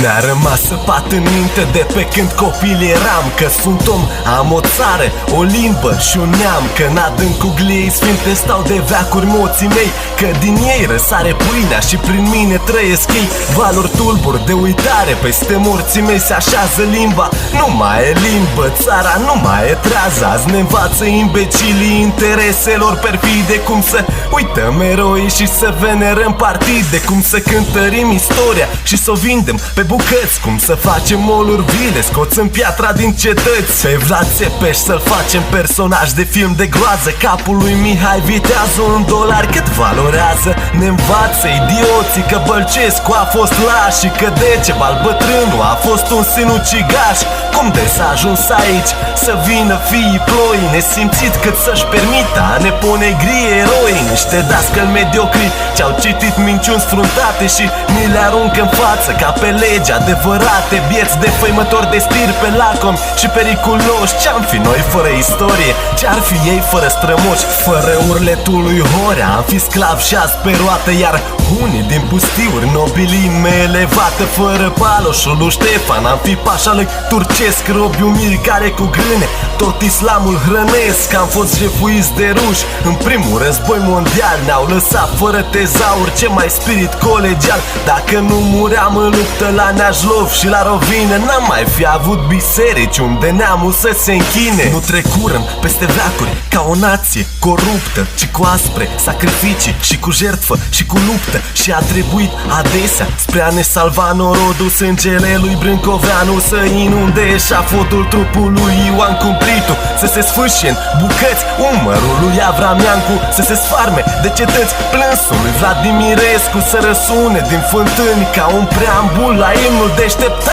Mi-a rămas săpat în minte de pe când copil eram, că sunt om, am o țară, o limbă și un neam, că în adâncul gliei sfinte stau de veacuri moții mei, că din ei răsare pâinea și prin mine trăiesc ei. Valori tulburi de uitare, peste morții mei se așează limba. Nu mai e limbă, țara nu mai e trează. Azi ne învață imbecilii intereselor perfide cum să uităm eroi și să venerăm partide, cum să cântărim istoria și să o vindem pe bucăți, cum să facem moluri vile, scoțăm piatra din cetăți, pe Vlad Țepeș să-l facem personaj de film de groază. Capul lui Mihai Viteazu în dolari cât valorează. Ne învață idioții că Bălcescu a fost laș și că Decebal bătrânul a fost un sinucigaș. Cum de s-a ajuns aici să vină fiii ploi, nesimțit cât să-și permită a ne pune gri eroi. Niște dascăli mediocri ce-au citit minciuni sfruntate și ni le aruncă în față ca pe legi adevărate. Bieți defăimători de stirpe, lacomi și periculoși. Ce-am fi noi fără istorie? Ce-ar fi ei fără strămoși? Fără urletul lui Horea am fi sclav și azi pe roată, iar unii din pustiuri nobilime elevată. Fără paloșul lui Ștefan am fi pașa lui turcesc, robi umili care cu grâne tot islamul hrănesc. Am fost jefuiți de ruși în primul război mondial, ne-au lăsat fără tezaur, ce mai spirit colegial. Dacă nu muream în luptă la Neajlov și la Rovină, n-am mai fi avut biserici unde neamul să se închine. Nu trecurăm peste veacuri ca o nație coruptă, ci cu aspre sacrificii și cu jertfă și cu luptă. Și a trebuit adesea spre a ne salva norodul sângele lui Brâncoveanu să inunde eșafotul trupul lui Ioan Cumplitu, să se sfâșie în bucăți umărul lui Avram Iancu, să se sfarme de cetăți plânsul lui Vladimirescu, să răsune din fântâni ca un preambul la imnul deșteptat.